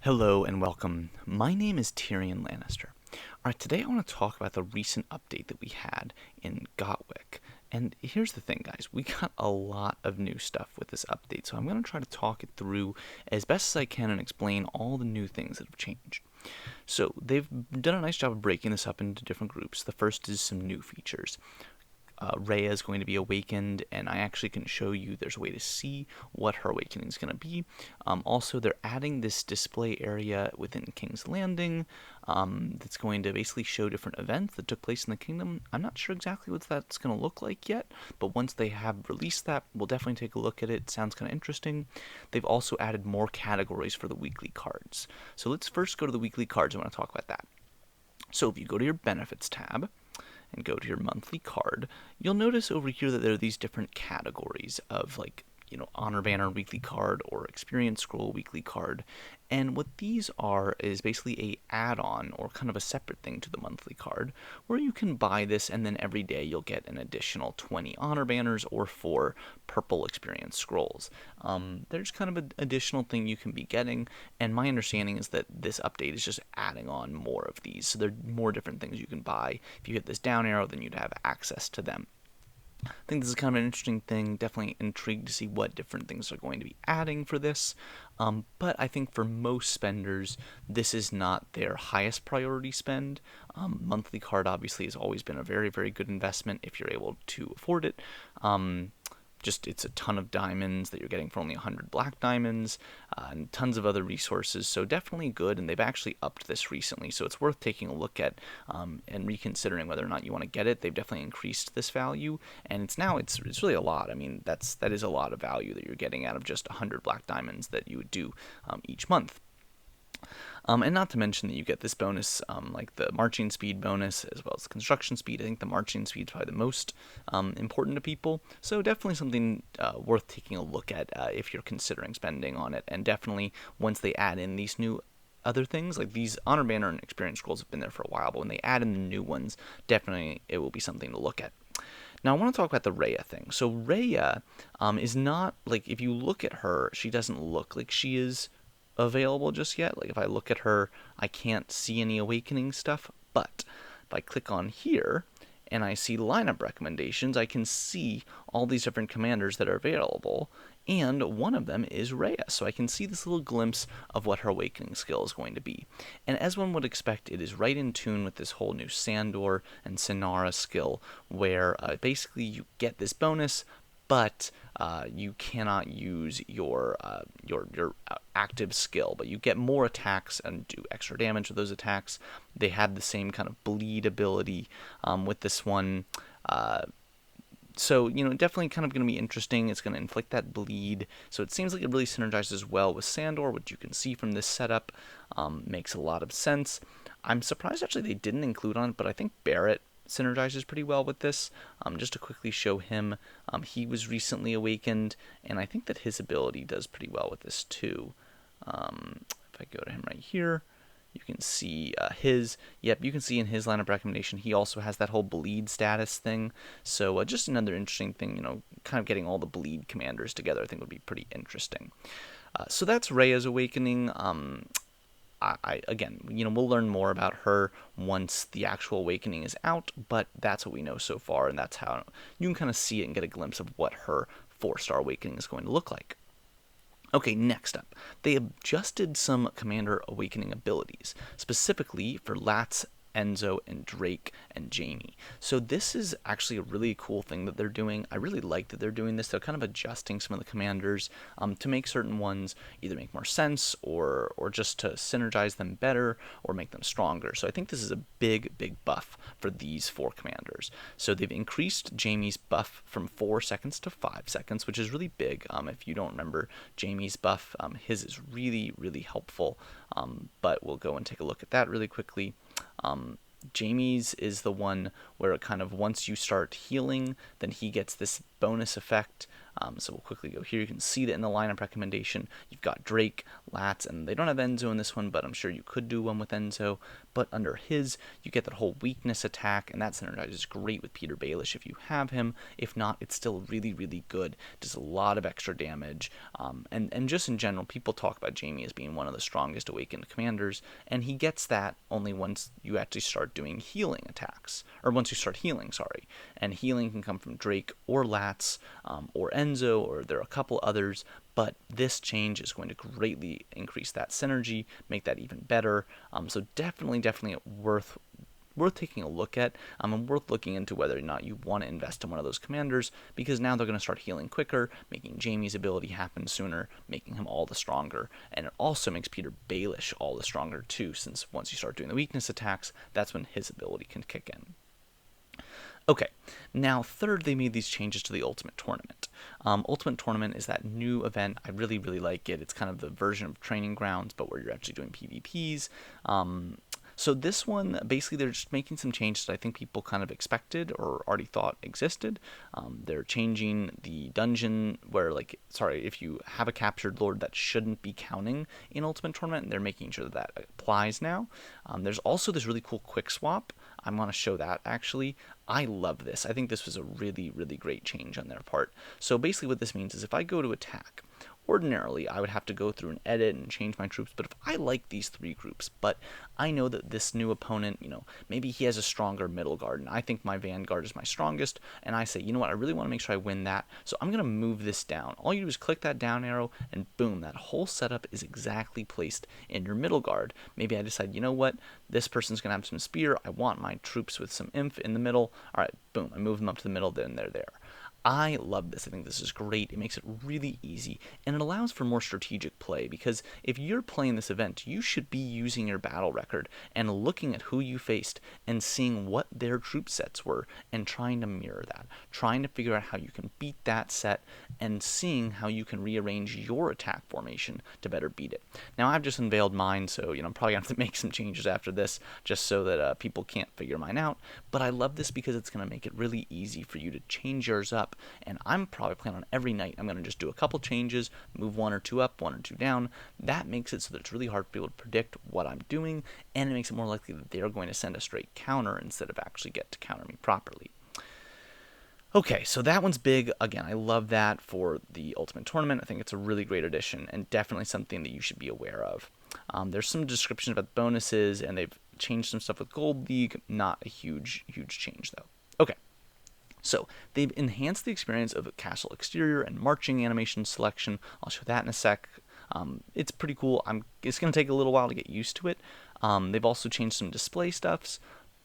Hello and welcome. My name is TyrionLanstr. Alright, today I want to talk about the recent update that we had in GoTWiC. And here's the thing, guys, we got a lot of new stuff with this update, so I'm going to try to talk it through as best as I can and explain all the new things that have changed. So, they've done a nice job of breaking this up into different groups. The first is some new features. Rhea is going to be awakened, and I actually can show you there's a way to see what her awakening is going to be. Also, they're adding this display area within King's Landing that's going to basically show different events that took place in the kingdom. I'm not sure exactly what that's going to look like yet, but once they have released that, we'll definitely take a look at it. It sounds kind of interesting. They've also added more categories for the weekly cards. So let's first go to the weekly cards. I want to talk about that. So if you go to your Benefits tab, and go to your monthly card, you'll notice over here that there are these different categories of Honor Banner weekly card or Experience Scroll weekly card. And what these are is basically a add-on or kind of a separate thing to the monthly card where you can buy this and then every day you'll get an additional 20 Honor Banners or 4 purple Experience Scrolls. There's kind of an additional thing you can be getting, and my understanding is that this update is just adding on more of these. So there are more different things you can buy. If you hit this down arrow, then you'd have access to them. I think this is kind of an interesting thing. Definitely intrigued to see what different things are going to be adding for this. But I think for most spenders, this is not their highest priority spend. Monthly card obviously has always been a very, very good investment if you're able to afford it. It's a ton of diamonds that you're getting for only 100 black diamonds, and tons of other resources, so definitely good. And they've actually upped this recently, so it's worth taking a look at and reconsidering whether or not you want to get it. They've definitely increased this value, and it's really a lot. I mean, that is a lot of value that you're getting out of just 100 black diamonds that you would do each month. And not to mention that you get this bonus, like the marching speed bonus, as well as the construction speed. I think the marching speed is probably the most important to people. So definitely something worth taking a look at if you're considering spending on it. And definitely once they add in these new other things, like these Honor Banner and Experience Scrolls have been there for a while, but when they add in the new ones, definitely it will be something to look at. Now, I want to talk about the Rhea thing. So Rhea is not, like, if you look at her, she doesn't look like she is available just yet. Like if I look at her, I can't see any awakening stuff, but if I click on here and I see lineup recommendations, I can see all these different commanders that are available, and one of them is Rhea, so I can see this little glimpse of what her awakening skill is going to be. And as one would expect, it is right in tune with this whole new Sandor and Sinara skill, where basically you get this bonus, but you cannot use your active skill, but you get more attacks and do extra damage with those attacks. They have the same kind of bleed ability with this one. So, definitely kind of going to be interesting. It's going to inflict that bleed. So it seems like it really synergizes well with Sandor, which you can see from this setup. Makes a lot of sense. I'm surprised actually they didn't include on it, but I think Barrett synergizes pretty well with this. Just to quickly show him, he was recently awakened, and I think that his ability does pretty well with this too. If I go to him right here, you can see you can see in his lineup recommendation, he also has that whole bleed status thing. So just another interesting thing, kind of getting all the bleed commanders together I think would be pretty interesting. So that's Rhea's awakening. Again, we'll learn more about her once the actual awakening is out, but that's what we know so far, and that's how you can kind of see it and get a glimpse of what her 4-star awakening is going to look like. Okay, next up, they adjusted some Commander Awakening abilities, specifically for Lats, Enzo, and Drake, and Jamie. So this is actually a really cool thing that they're doing. I really like that they're doing this. They're kind of adjusting some of the commanders to make certain ones either make more sense or just to synergize them better or make them stronger. So I think this is a big, big buff for these 4 commanders. So they've increased Jamie's buff from 4 seconds to 5 seconds, which is really big. If you don't remember Jamie's buff, his is really, really helpful. But we'll go and take a look at that really quickly. Jamie's is the one where it kind of, once you start healing, then he gets this bonus effect So we'll quickly go here. You can see that in the lineup recommendation, you've got Drake, Lats, and they don't have Enzo in this one, but I'm sure you could do one with Enzo. But under his, you get that whole weakness attack, and that synergizes great with Peter Baelish if you have him. If not, it's still really, really good. Does a lot of extra damage. And just in general, people talk about Jaime as being one of the strongest awakened commanders, and he gets that only once you actually start doing healing attacks, or once you start healing, sorry. And healing can come from Drake or Lats or Enzo, or there are a couple others, but this change is going to greatly increase that synergy, make that even better. So definitely worth taking a look at, and worth looking into whether or not you want to invest in one of those commanders, because now they're going to start healing quicker, making Jaime's ability happen sooner, making him all the stronger, and it also makes Peter Baelish all the stronger too, since once you start doing the weakness attacks, that's when his ability can kick in. Okay, now third, they made these changes to the Ultimate Tournament. Ultimate Tournament is that new event. I really, really like it. It's kind of the version of Training Grounds, but where you're actually doing PvPs. So this one, basically, they're just making some changes that I think people kind of expected or already thought existed. They're changing the dungeon where, if you have a captured lord, that shouldn't be counting in Ultimate Tournament, and they're making sure that applies now. There's also this really cool quick swap. I want to show that, actually. I love this. I think this was a really, really great change on their part. So basically what this means is if I go to attack, ordinarily, I would have to go through and edit and change my troops, but if I like these three groups, but I know that this new opponent, maybe he has a stronger middle guard, and I think my vanguard is my strongest, and I say, you know what, I really want to make sure I win that, so I'm going to move this down. All you do is click that down arrow, and boom, that whole setup is exactly placed in your middle guard. Maybe I decide, you know what, this person's going to have some spear, I want my troops with some inf in the middle, alright, boom, I move them up to the middle, then they're there. I love this. I think this is great. It makes it really easy, and it allows for more strategic play, because if you're playing this event, you should be using your battle record and looking at who you faced and seeing what their troop sets were and trying to mirror that, trying to figure out how you can beat that set and seeing how you can rearrange your attack formation to better beat it. Now, I've just unveiled mine, so I'm probably going to have to make some changes after this just so that people can't figure mine out, but I love this because it's going to make it really easy for you to change yours up. And I'm probably planning on every night I'm going to just do a couple changes, move one or two up, one or two down. That makes it so that it's really hard for people to predict what I'm doing, and it makes it more likely that they're going to send a straight counter instead of actually get to counter me properly. Okay, so that one's big. Again, I love that for the Ultimate Tournament. I think it's a really great addition and definitely something that you should be aware of. There's some descriptions about the bonuses, and they've changed some stuff with Gold League. Not a huge change, though. Okay. So, they've enhanced the experience of castle exterior and marching animation selection. I'll show that in a sec. It's pretty cool. It's going to take a little while to get used to it. They've also changed some display stuffs,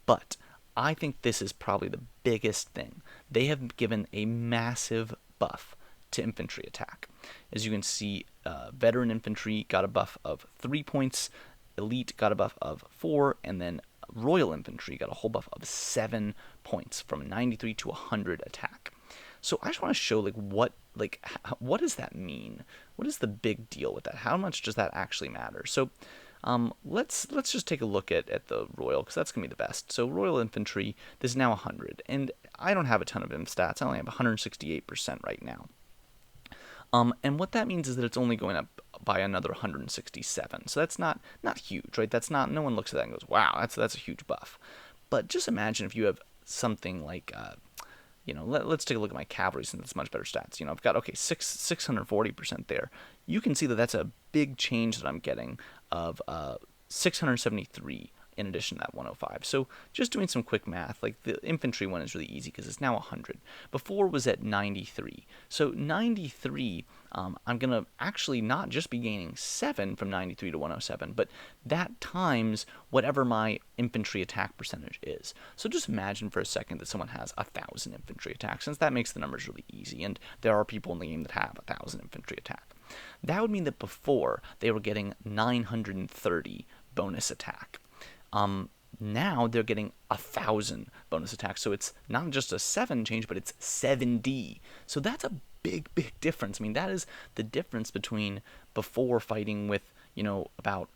but I think this is probably the biggest thing. They have given a massive buff to infantry attack. As you can see, veteran infantry got a buff of 3 points, elite got a buff of 4, and then Royal Infantry got a whole buff of 7 points from 93 to 100 attack. So I just want to show what does that mean? What is the big deal with that? How much does that actually matter? So let's just take a look at the Royal, because that's going to be the best. So Royal Infantry, this is now 100, and I don't have a ton of inf stats. I only have 168% right now. And what that means is that it's only going up by another 167. So that's not huge, right? That's not, no one looks at that and goes, wow, that's a huge buff. But just imagine if you have something like, let's take a look at my cavalry, since it's much better stats. I've got, 640% there. You can see that that's a big change that I'm getting of 673 in addition to that 105. So just doing some quick math, the infantry one is really easy because it's now 100. Before was at 93. So 93, I'm going to actually not just be gaining 7 from 93 to 107, but that times whatever my infantry attack percentage is. So just imagine for a second that someone has 1,000 infantry attack, since that makes the numbers really easy, and there are people in the game that have 1,000 infantry attack. That would mean that before they were getting 930 bonus attack. Now they're getting 1,000 bonus attacks, so it's not just a 7 change, but it's 7D. So that's a big difference. I mean, that is the difference between before fighting with, about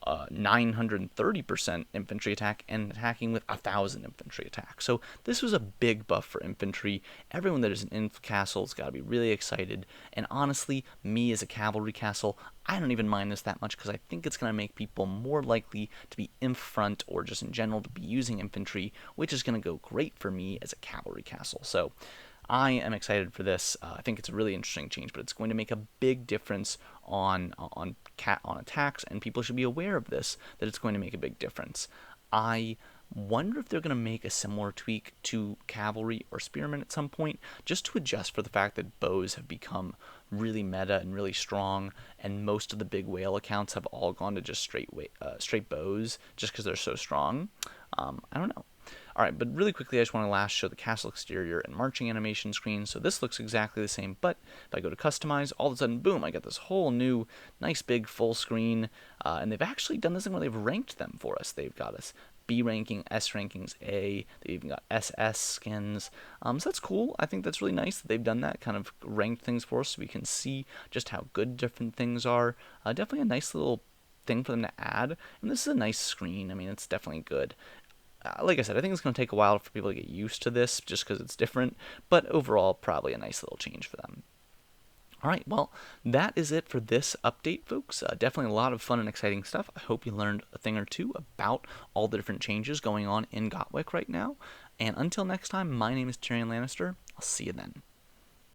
930% infantry attack and attacking with 1,000 infantry attack. So this was a big buff for infantry. Everyone that is an inf castle has got to be really excited. And honestly, me as a cavalry castle, I don't even mind this that much because I think it's going to make people more likely to be inf front or just in general to be using infantry, which is going to go great for me as a cavalry castle. So I am excited for this. I think it's a really interesting change, but it's going to make a big difference on attacks, and people should be aware of this, that it's going to make a big difference. I wonder if they're going to make a similar tweak to cavalry or spearmen at some point, just to adjust for the fact that bows have become really meta and really strong, and most of the big whale accounts have all gone to just straight bows just because they're so strong. I don't know. Alright, but really quickly I just want to last show the castle exterior and marching animation screen. So this looks exactly the same, but if I go to customize, all of a sudden, boom, I get this whole new, nice big full screen. And they've actually done this thing where they've ranked them for us. They've got us B ranking, S rankings, A. They've even got SS skins. So that's cool. I think that's really nice that they've done that, kind of ranked things for us so we can see just how good different things are. Definitely a nice little thing for them to add. And this is a nice screen. I mean, it's definitely good. Like I said, I think it's going to take a while for people to get used to this just because it's different, but overall, probably a nice little change for them. Alright, well, that is it for this update, folks. Definitely a lot of fun and exciting stuff. I hope you learned a thing or two about all the different changes going on in GoTWiC right now. And until next time, my name is TyrionLanstr. I'll see you then.